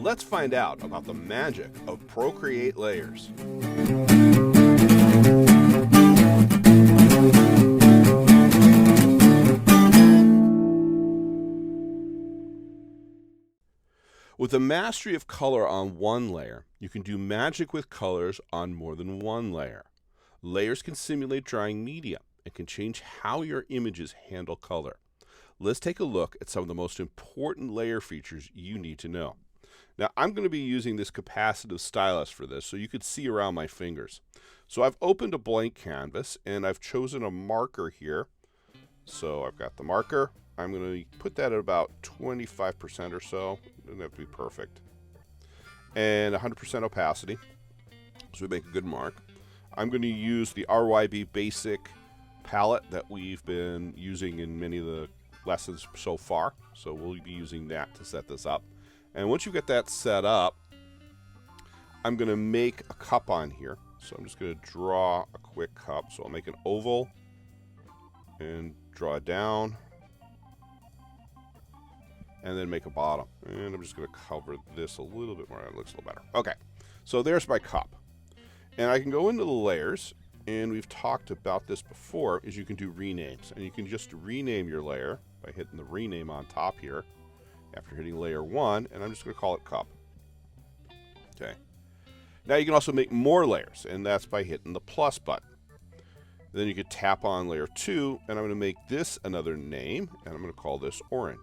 Let's find out about the magic of Procreate layers. With the mastery of color on one layer, you can do magic with colors on more than one layer. Layers can simulate drying media and can change how your images handle color. Let's take a look at some of the most important layer features you need to know. Now, I'm going to be using this capacitive stylus for this, so you could see around my fingers. So I've opened a blank canvas, and I've chosen a marker here. So I've got the marker. I'm going to put that at about 25% or so. Doesn't have to be perfect. And 100% opacity, so we make a good mark. I'm going to use the RYB Basic palette that we've been using in many of the lessons so far. So we'll be using that to set this up. And once you get that set up, I'm going to make a cup on here. So I'm just going to draw a quick cup. So I'll make an oval and draw it down. And then make a bottom. And I'm just going to cover this a little bit more. It looks a little better. Okay, so there's my cup. And I can go into the layers, and we've talked about this before, is you can do renames. And you can just rename your layer by hitting the rename on top here after hitting layer 1, and I'm just going to call it cup. Okay. Now you can also make more layers, and that's by hitting the plus button. Then you could tap on layer 2, and I'm going to make this another name, and I'm going to call this orange.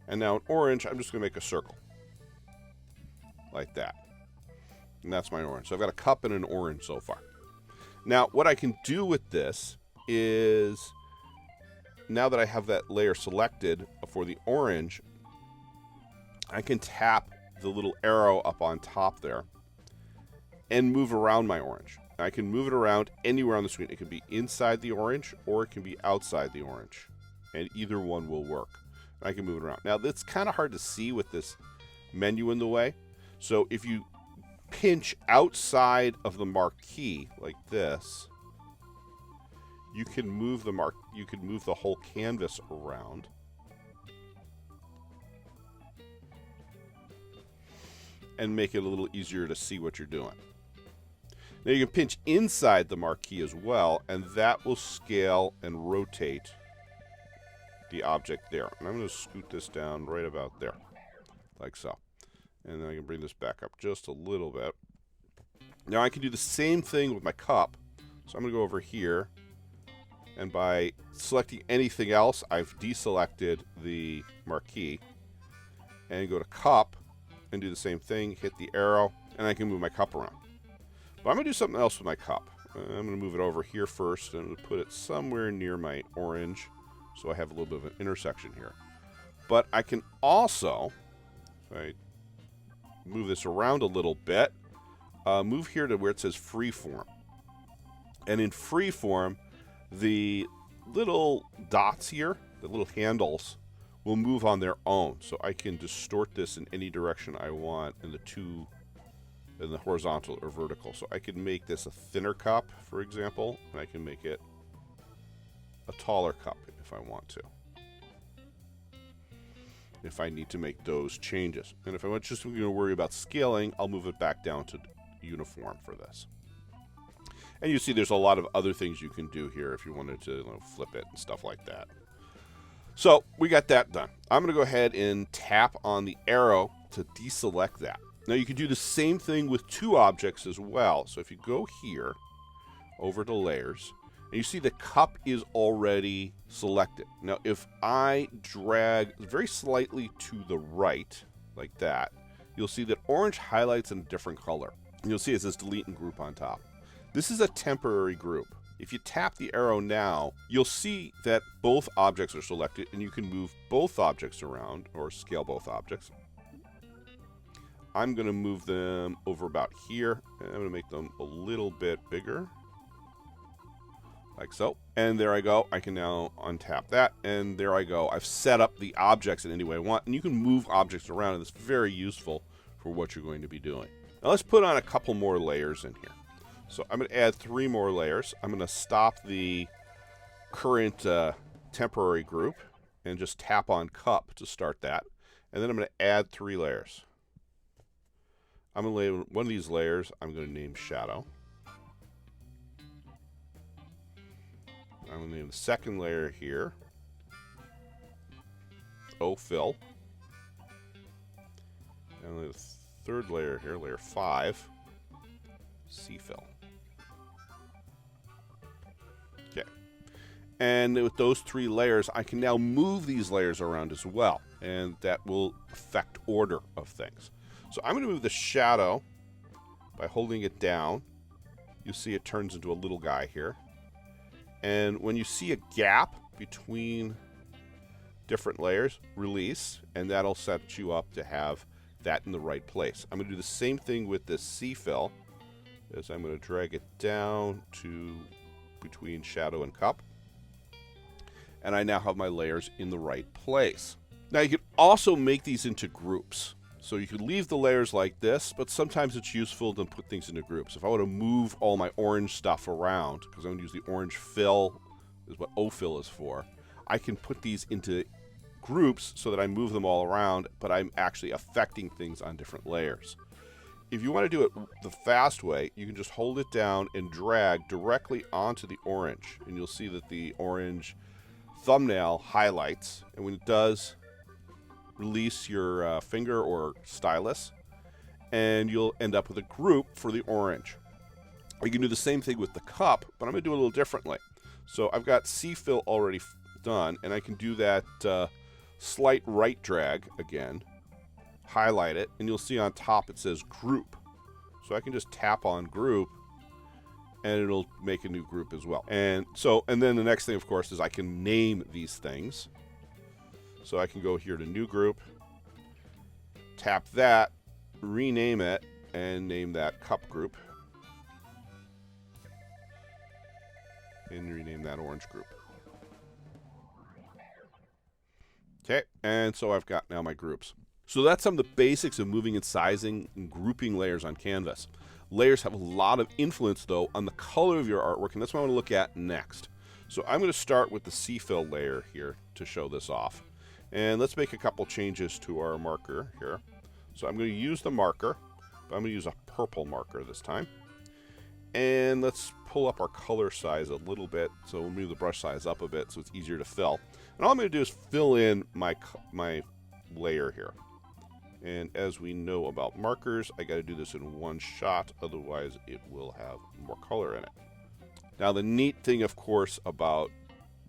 And now in orange, I'm just going to make a circle. Like that. And that's my orange. So I've got a cup and an orange so far. Now, what I can do with this is, now that I have that layer selected for the orange, I can tap the little arrow up on top there and move around my orange. I can move it around anywhere on the screen. It can be inside the orange or it can be outside the orange. And either one will work. I can move it around. Now, that's kind of hard to see with this menu in the way. So if you pinch outside of the marquee like this, you can move the whole canvas around. And make it a little easier to see what you're doing. Now you can pinch inside the marquee as well, and that will scale and rotate the object there. And I'm going to scoot this down right about there, like so. And then I can bring this back up just a little bit. Now I can do the same thing with my cup. So I'm going to go over here, and by selecting anything else, I've deselected the marquee. And go to cup, and do the same thing, hit the arrow, and I can move my cup around. But I'm going to do something else with my cup. I'm going to move it over here first, and I'm going to put it somewhere near my orange, so I have a little bit of an intersection here. But I can also, if I move this around a little bit, move here to where it says freeform. And in freeform, the little dots here, the little handles, will move on their own. So I can distort this in any direction I want in the horizontal or vertical. So I can make this a thinner cup, for example, and I can make it a taller cup if I want to. If I need to make those changes. And if I want just to worry about scaling, I'll move it back down to uniform for this. And you see there's a lot of other things you can do here if you wanted to flip it and stuff like that. So we got that done. I'm going to go ahead and tap on the arrow to deselect that. Now you can do the same thing with two objects as well. So if you go here, over to layers, and you see the cup is already selected. Now if I drag very slightly to the right, like that, you'll see that orange highlights in a different color. And you'll see it says delete and group on top. This is a temporary group. If you tap the arrow now, you'll see that both objects are selected, and you can move both objects around or scale both objects. I'm going to move them over about here, and I'm going to make them a little bit bigger, like so. And there I go. I can now untap that, and there I go. I've set up the objects in any way I want, and you can move objects around, and it's very useful for what you're going to be doing. Now let's put on a couple more layers in here. So I'm going to add 3 more layers. I'm going to stop the current temporary group and just tap on cup to start that. And then I'm going to add 3 layers. I'm going to lay one of these layers, I'm going to name Shadow. I'm going to name the second layer here Fill. And the third layer here, layer 5, Fill. Okay. And with those 3 layers, I can now move these layers around as well. And that will affect order of things. So I'm going to move the shadow by holding it down. You see it turns into a little guy here. And when you see a gap between different layers, release, and that'll set you up to have that in the right place. I'm going to do the same thing with this Fill, as I'm going to drag it down to between shadow and cup. And I now have my layers in the right place. Now you can also make these into groups. So you could leave the layers like this, but sometimes it's useful to put things into groups. If I want to move all my orange stuff around, because I'm going to use the orange fill, is what O-fill is for, I can put these into groups so that I move them all around, but I'm actually affecting things on different layers. If you want to do it the fast way, you can just hold it down and drag directly onto the orange, and you'll see that the orange thumbnail highlights, and when it does, release your finger or stylus, and you'll end up with a group for the orange. You can do the same thing with the cup, but I'm going to do it a little differently. So I've got Fill already done, and I can do that slight right drag again, highlight it, and you'll see on top it says group. So I can just tap on group, and it'll make a new group as well. And then the next thing, of course, is I can name these things. So I can go here to new group, tap that, rename it, and name that cup group. And rename that orange group. Okay, and so I've got now my groups. So that's some of the basics of moving and sizing and grouping layers on canvas. Layers have a lot of influence, though, on the color of your artwork, and that's what I want to look at next. So I'm going to start with the Fill layer here to show this off. And let's make a couple changes to our marker here. So I'm going to use the marker, but I'm going to use a purple marker this time. And let's pull up our color size a little bit. So we'll move the brush size up a bit so it's easier to fill. And all I'm going to do is fill in my layer here. And as we know about markers, I got to do this in one shot, otherwise it will have more color in it. Now the neat thing, of course, about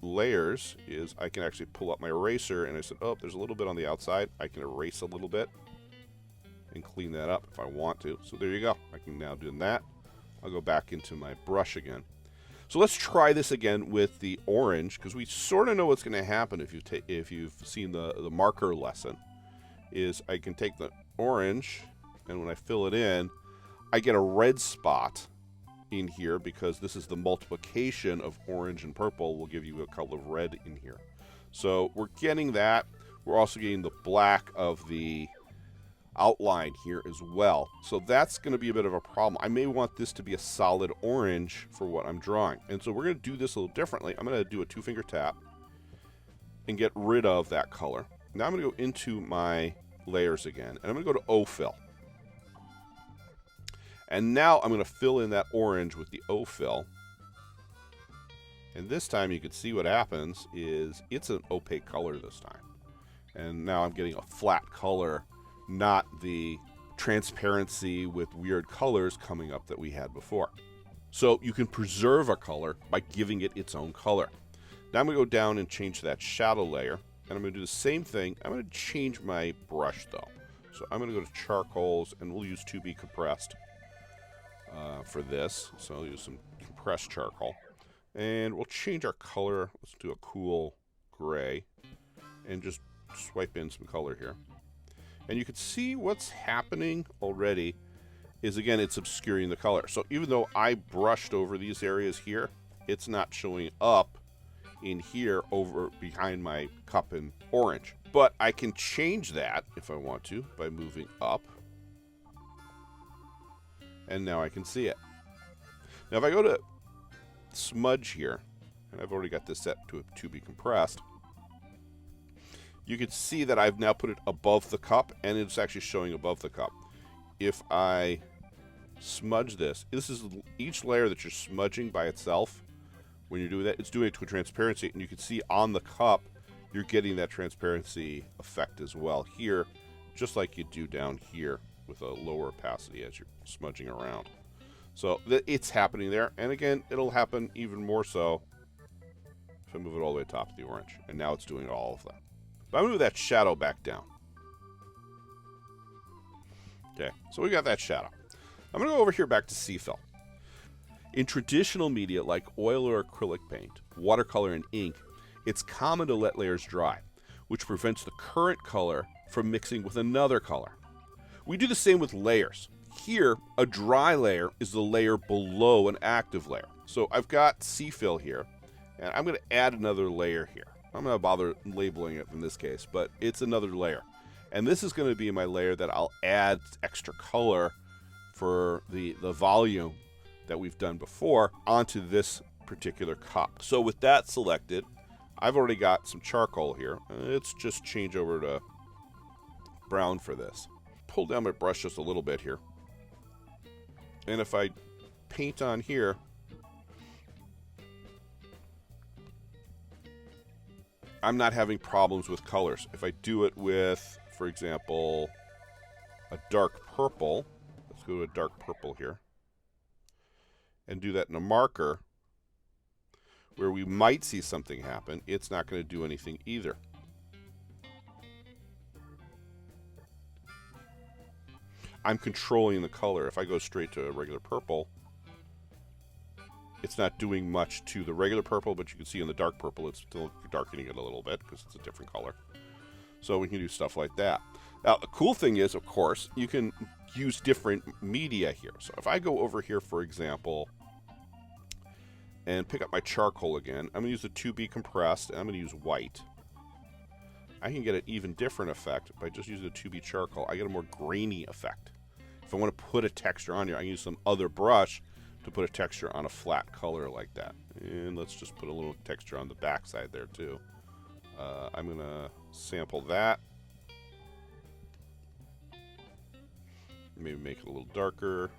layers is I can actually pull up my eraser, and I said, oh, there's a little bit on the outside. I can erase a little bit and clean that up if I want to. So there you go. I can now do that. I'll go back into my brush again. So let's try this again with the orange, because we sort of know what's going to happen if you've seen the marker lesson. Is I can take the orange, and when I fill it in, I get a red spot in here, because this is the multiplication of orange and purple will give you a color of red in here. So we're getting that. We're also getting the black of the outline here as well. So that's going to be a bit of a problem. I may want this to be a solid orange for what I'm drawing. And so we're going to do this a little differently. I'm going to do a 2-finger tap and get rid of that color. Now I'm going to go into my layers again, and I'm going to go to O-fill. And now I'm going to fill in that orange with the O-fill. And this time you can see what happens is it's an opaque color this time. And now I'm getting a flat color, not the transparency with weird colors coming up that we had before. So you can preserve a color by giving it its own color. Now I'm going to go down and change that shadow layer. And I'm going to do the same thing. I'm going to change my brush, though. So I'm going to go to charcoals, and we'll use 2B compressed for this. So I'll use some compressed charcoal. And we'll change our color. Let's do a cool gray. And just swipe in some color here. And you can see what's happening already is, again, it's obscuring the color. So even though I brushed over these areas here, it's not showing up in here over behind my cup in orange. But I can change that if I want to by moving up. And now I can see it. Now if I go to smudge here, and I've already got this set to be compressed, you can see that I've now put it above the cup, and it's actually showing above the cup. If I smudge this is each layer that you're smudging by itself. When you're doing that, it's doing it to a transparency, and you can see on the cup, you're getting that transparency effect as well here, just like you do down here with a lower opacity as you're smudging around. So it's happening there, and again, it'll happen even more so if I move it all the way to the top of the orange, and now it's doing all of that. But I'm going to move that shadow back down. Okay, so we got that shadow. I'm going to go over here back to C-fill. In traditional media like oil or acrylic paint, watercolor, and ink, it's common to let layers dry, which prevents the current color from mixing with another color. We do the same with layers. Here, a dry layer is the layer below an active layer. So I've got C-fill here, and I'm going to add another layer here. I'm not going to bother labeling it in this case, but it's another layer. And this is going to be my layer that I'll add extra color for the volume that we've done before onto this particular cup. So with that selected, I've already got some charcoal here. Let's just change over to brown for this. Pull down my brush just a little bit here. And if I paint on here, I'm not having problems with colors. If I do it with, for example, a dark purple, let's go to a dark purple here, and do that in a marker, where we might see something happen, it's not going to do anything either. I'm controlling the color. If I go straight to a regular purple, it's not doing much to the regular purple, but you can see in the dark purple it's still darkening it a little bit because it's a different color. So we can do stuff like that. Now, the cool thing is, of course, you can use different media here. So if I go over here, for example, and pick up my charcoal again, I'm going to use the 2B compressed, and I'm going to use white. I can get an even different effect by just using the 2B charcoal. I get a more grainy effect. If I want to put a texture on here, I can use some other brush to put a texture on a flat color like that. And let's just put a little texture on the back side there too. I'm going to sample that. Maybe make it a little darker.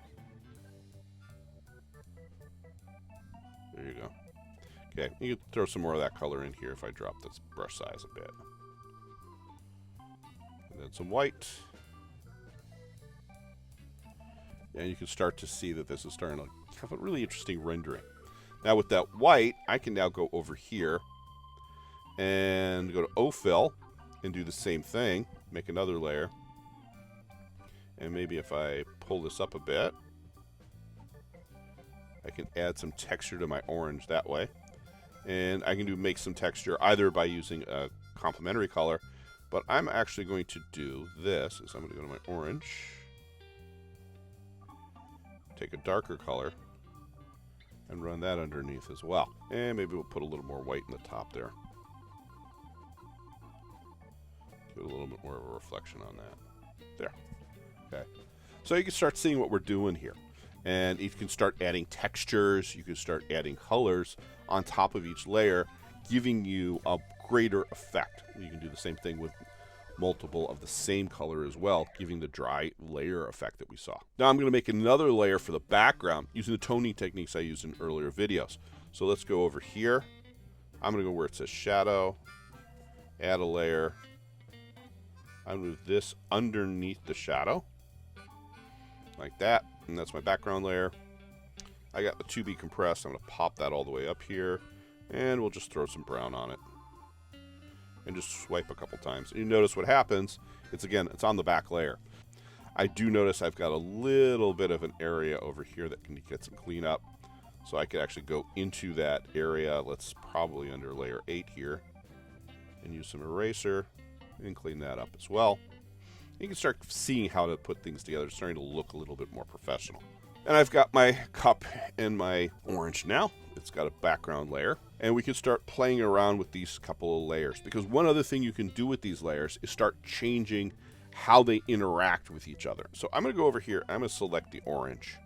There you go. Okay, you can throw some more of that color in here if I drop this brush size a bit. And then some white. And you can start to see that this is starting to have a really interesting rendering. Now with that white, I can now go over here and go to O-fill and do the same thing. Make another layer. And maybe if I pull this up a bit, I can add some texture to my orange that way. And I can make some texture either by using a complementary color, but I'm actually going to do this. Is I'm going to go to my orange, take a darker color, and run that underneath as well. And maybe we'll put a little more white in the top there. Get a little bit more of a reflection on that. There. Okay. So you can start seeing what we're doing here. And you can start adding textures, you can start adding colors on top of each layer, giving you a greater effect. You can do the same thing with multiple of the same color as well, giving the dry layer effect that we saw. Now I'm going to make another layer for the background using the toning techniques I used in earlier videos. So let's go over here. I'm going to go where it says shadow, add a layer. I'm going to move this underneath the shadow, like that. And that's my background layer. I got the 2B compressed. I'm going to pop that all the way up here, and we'll just throw some brown on it and just swipe a couple times. And you notice what happens. It's on the back layer. I do notice I've got a little bit of an area over here that can get some cleanup. So I could actually go into that area. Let's probably under layer 8 here and use some eraser and clean that up as well. You can start seeing how to put things together. It's starting to look a little bit more professional. And I've got my cup and my orange now. It's got a background layer. And we can start playing around with these couple of layers. Because one other thing you can do with these layers is start changing how they interact with each other. So I'm going to go over here. I'm going to select the orange.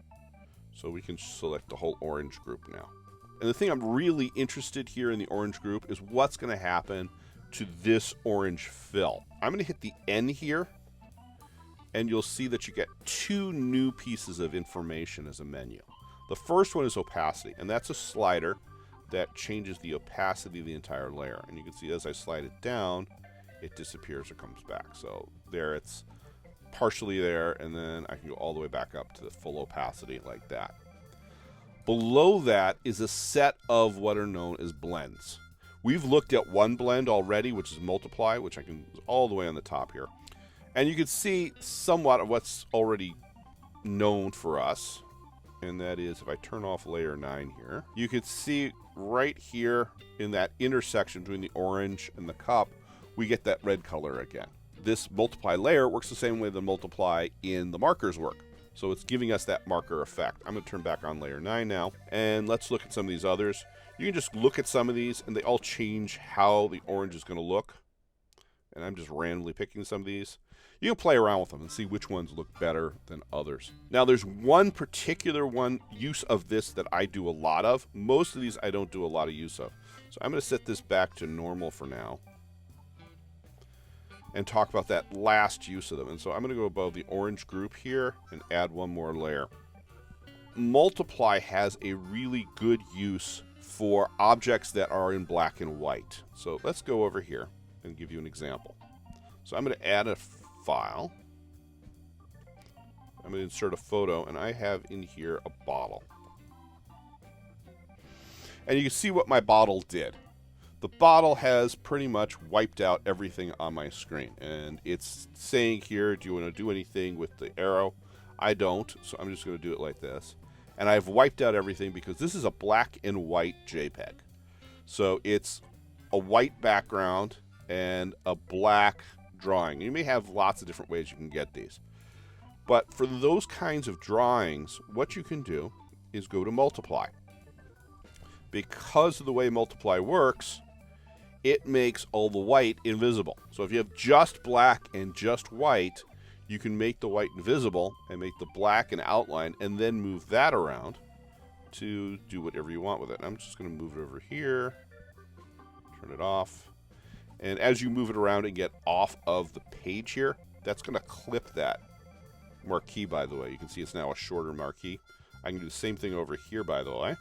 So we can select the whole orange group now. And the thing I'm really interested here in the orange group is what's going to happen to this orange fill. I'm going to hit the N here, and you'll see that you get two new pieces of information as a menu. The first one is opacity, and that's a slider that changes the opacity of the entire layer. And you can see as I slide it down, it disappears or comes back. So there it's partially there, and then I can go all the way back up to the full opacity like that. Below that is a set of what are known as blends. We've looked at one blend already, which is multiply, which I can all the way on the top here. And you can see somewhat of what's already known for us. And that is, if I turn off layer 9 here, you can see right here in that intersection between the orange and the cup, we get that red color again. This multiply layer works the same way the multiply in the markers work. So it's giving us that marker effect. I'm going to turn back on layer 9 now, and let's look at some of these others. You can just look at some of these, and they all change how the orange is going to look. And I'm just randomly picking some of these. You can play around with them and see which ones look better than others. Now, there's one particular use of this that I do a lot of. Most of these I don't do a lot of use of. So I'm going to set this back to normal for now and talk about that last use of them. And so I'm going to go above the orange group here and add one more layer. Multiply has a really good use for objects that are in black and white. So let's go over here and give you an example. So I'm going to add a file. I'm going to insert a photo, and I have in here a bottle. And you can see what my bottle did. The bottle has pretty much wiped out everything on my screen. And it's saying here, do you want to do anything with the arrow? I don't, so I'm just going to do it like this. And I've wiped out everything because this is a black and white JPEG. So it's a white background and a black drawing. You may have lots of different ways you can get these. But for those kinds of drawings, what you can do is go to multiply. Because of the way multiply works, it makes all the white invisible. So if you have just black and just white, you can make the white invisible and make the black an outline and then move that around to do whatever you want with it. I'm just going to move it over here, turn it off. And as you move it around and get off of the page here, that's going to clip that marquee, by the way. You can see it's now a shorter marquee. I can do the same thing over here, by the way.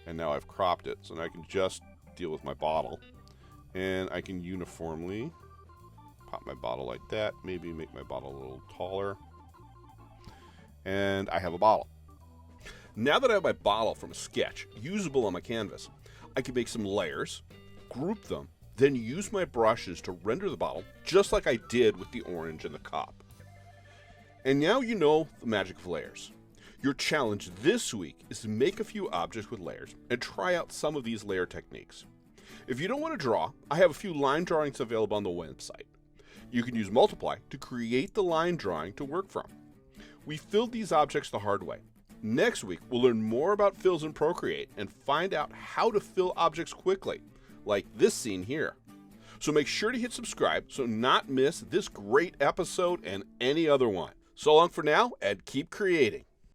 And now I've cropped it, so now I can just deal with my bottle. And I can uniformly pop my bottle like that, maybe make my bottle a little taller. And I have a bottle. Now that I have my bottle from a sketch usable on my canvas, I can make some layers, group them, then use my brushes to render the bottle just like I did with the orange and the cup. And now you know the magic of layers. Your challenge this week is to make a few objects with layers and try out some of these layer techniques. If you don't want to draw, I have a few line drawings available on the website. You can use Multiply to create the line drawing to work from. We filled these objects the hard way. Next week, we'll learn more about fills in Procreate and find out how to fill objects quickly, like this scene here. So make sure to hit subscribe so not miss this great episode and any other one. So long for now, and keep creating.